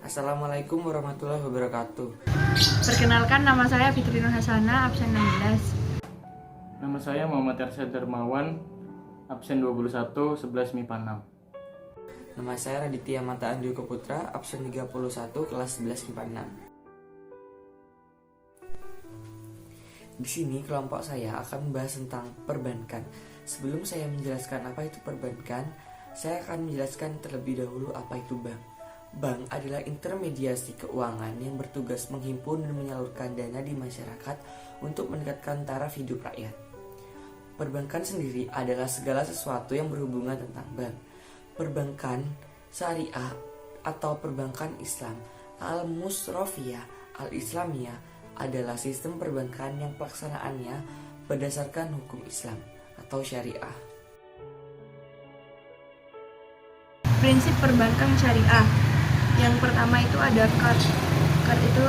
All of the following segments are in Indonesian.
Assalamualaikum warahmatullahi wabarakatuh. Perkenalkan, nama saya Fitri Nur Hasanah, absen 16. Nama saya Muhammad Ersyad Darmawan, absen 21, 11 MIPA 6. Nama saya Raditya Mata Andriuka Putra, absen 31, kelas 11 MIPA 6. Di sini kelompok saya akan membahas tentang perbankan. Sebelum saya menjelaskan apa itu perbankan, saya akan menjelaskan terlebih dahulu apa itu bank. Bank adalah intermediasi keuangan yang bertugas menghimpun dan menyalurkan dana di masyarakat untuk meningkatkan taraf hidup rakyat. Perbankan sendiri adalah segala sesuatu yang berhubungan tentang bank. Perbankan syariah atau perbankan Islam al-musrafiyah al-islamiyah adalah sistem perbankan yang pelaksanaannya berdasarkan hukum Islam atau syariah. Prinsip perbankan syariah. Yang pertama itu ada qard. Qard itu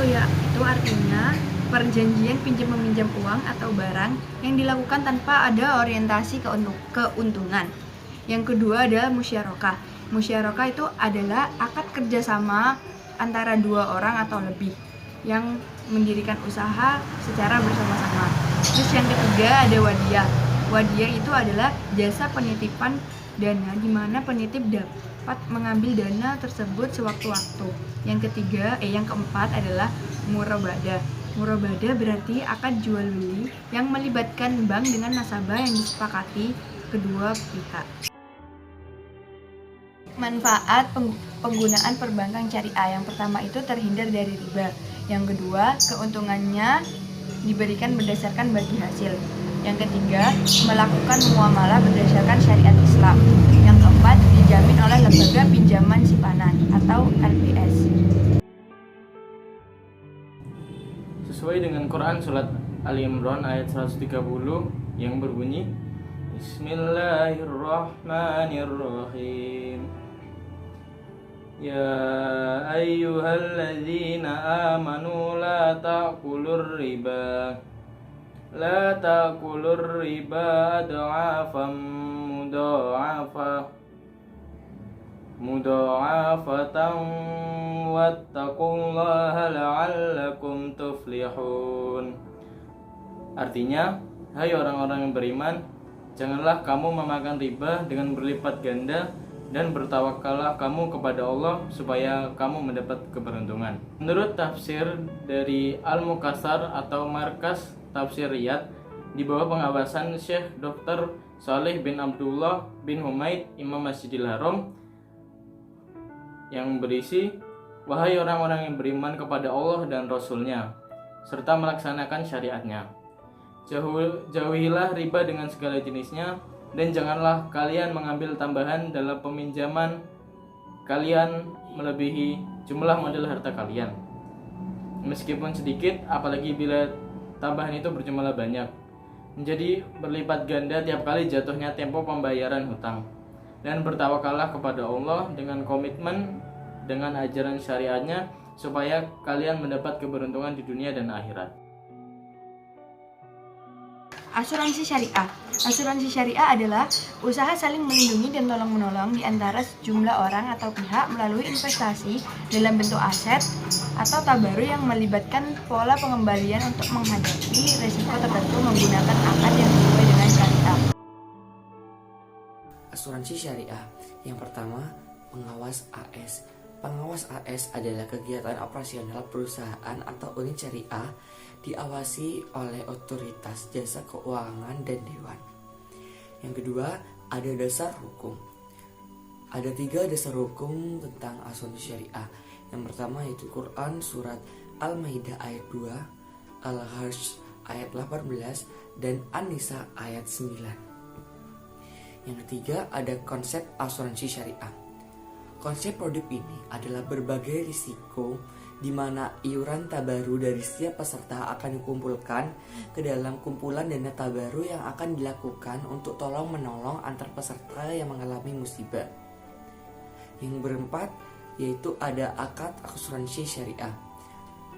artinya perjanjian pinjam meminjam uang atau barang yang dilakukan tanpa ada orientasi keuntungan. Yang kedua ada musyarakah. Musyarakah itu adalah akad kerjasama antara dua orang atau lebih yang mendirikan usaha secara bersama-sama. Terus yang ketiga ada wadiyah. Wadiyah itu adalah jasa penitipan dana di mana penitip dapat mengambil dana tersebut sewaktu-waktu. Yang keempat adalah murabadah. Murabadah berarti akad jual beli yang melibatkan bank dengan nasabah yang disepakati kedua pihak. Manfaat penggunaan perbankan syariah. Yang pertama itu terhindar dari riba. Yang kedua, keuntungannya diberikan berdasarkan bagi hasil. Yang ketiga, melakukan muamalah berdasarkan syariat Islam. Yang keempat, dijamin oleh lembaga pinjaman simpanan atau LPS. Sesuai dengan Quran Surat Ali Imran ayat 130 yang berbunyi Bismillahirrahmanirrahim. Ya ayyuhalladzina amanu la ta'kulur riba ad'afan mudha'afatan wattaqullaha la'allakum tuflihun. Artinya, hai orang-orang yang beriman, janganlah kamu memakan riba dengan berlipat ganda dan bertawakallah kamu kepada Allah supaya kamu mendapat keberuntungan. Menurut tafsir dari Al-Mukassar atau Markas Tafsir Riyadh di bawah pengawasan Syekh Dr. Saleh bin Abdullah bin Humaid Imam Masjidil Haram yang berisi, wahai orang-orang yang beriman kepada Allah dan Rasul-Nya serta melaksanakan syariatnya, jauhilah riba dengan segala jenisnya, dan janganlah kalian mengambil tambahan dalam peminjaman kalian melebihi jumlah modal harta kalian, meskipun sedikit, apalagi bila tambahan itu berjumlah banyak, menjadi berlipat ganda tiap kali jatuhnya tempo pembayaran hutang. Dan bertawakallah kepada Allah dengan komitmen dengan ajaran syariatnya supaya kalian mendapat keberuntungan di dunia dan akhirat. Asuransi syariah. Asuransi syariah adalah usaha saling melindungi dan tolong-menolong di antara sejumlah orang atau pihak melalui investasi dalam bentuk aset atau tabaru yang melibatkan pola pengembalian untuk menghadapi risiko tertentu menggunakan akad yang sesuai dengan syariah. Asuransi syariah. Yang pertama, pengawas AS. Pengawas AS adalah kegiatan operasional perusahaan atau unit syariah diawasi oleh otoritas jasa keuangan dan dewan. Yang kedua, ada dasar hukum. Ada 3 dasar hukum tentang asuransi syariah. Yang pertama yaitu Quran Surat Al-Maidah ayat 2, Al-Hajj ayat 18, dan An-Nisa ayat 9. Yang ketiga, ada konsep asuransi syariah. Konsep produk ini adalah berbagai risiko di mana iuran tabaru dari setiap peserta akan dikumpulkan ke dalam kumpulan dana tabaru yang akan dilakukan untuk tolong-menolong antar peserta yang mengalami musibah. Yang berempat, yaitu ada akad asuransi syariah.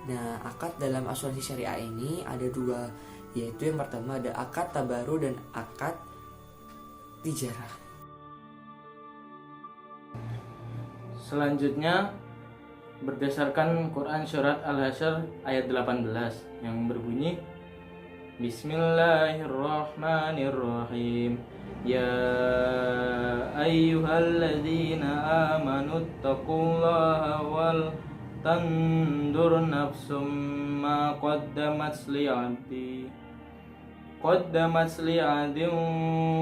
Nah, akad dalam asuransi syariah ini ada 2, yaitu yang pertama ada akad tabaru dan akad tijarah. Selanjutnya berdasarkan Quran surat Al-Hasyr ayat 18 yang berbunyi, Bismillahirrahmanirrahim. Ya ayyuhalladzina amanu taqullaha wal tandur nafsum ma qaddamat li'adin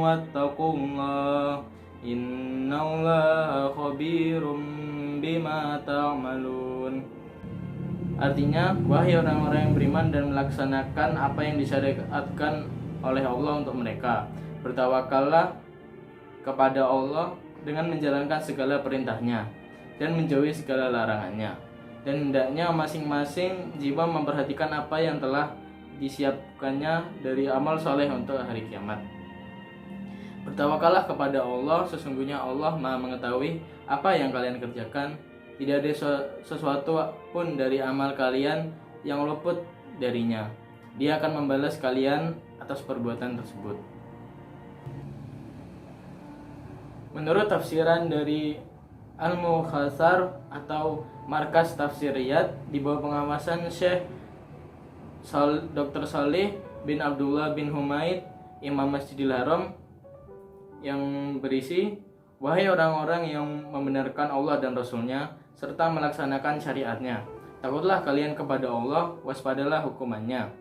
wattaqullah innallaha khabirum bima ta'malun. Artinya, wahai orang-orang yang beriman dan melaksanakan apa yang disyariatkan oleh Allah untuk mereka, bertawakallah kepada Allah dengan menjalankan segala perintahnya dan menjauhi segala larangannya. Dan hendaknya masing-masing jiwa memperhatikan apa yang telah disiapkannya dari amal soleh untuk hari kiamat. Bertawakallah kepada Allah, sesungguhnya Allah Maha mengetahui apa yang kalian kerjakan. Tidak ada sesuatu pun dari amal kalian yang luput darinya. Dia akan membalas kalian atas perbuatan tersebut. Menurut tafsiran dari Al-Mukhtasar atau Markas Tafsir Riyadh di bawah pengawasan Syekh Dr. Shalih bin Abdullah bin Humaid, Imam Masjidil Haram, yang berisi, wahai orang-orang yang membenarkan Allah dan Rasul-Nya serta melaksanakan syariatnya, takutlah kalian kepada Allah, waspadalah hukumannya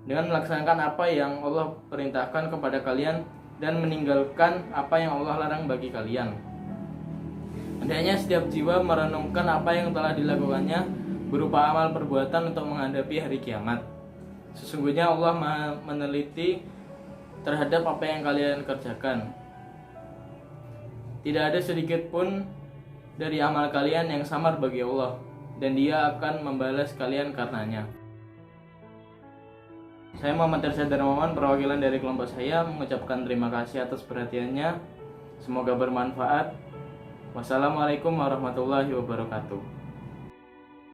dengan melaksanakan apa yang Allah perintahkan kepada kalian dan meninggalkan apa yang Allah larang bagi kalian. Hendaknya setiap jiwa merenungkan apa yang telah dilakukannya berupa amal perbuatan untuk menghadapi hari kiamat. Sesungguhnya Allah Maha meneliti terhadap apa yang kalian kerjakan. Tidak ada sedikit pun dari amal kalian yang samar bagi Allah, dan Dia akan membalas kalian karenanya. Saya Muhammad Irsyad Darmawan, perwakilan dari kelompok saya, mengucapkan terima kasih atas perhatiannya. Semoga bermanfaat. Wassalamualaikum warahmatullahi wabarakatuh.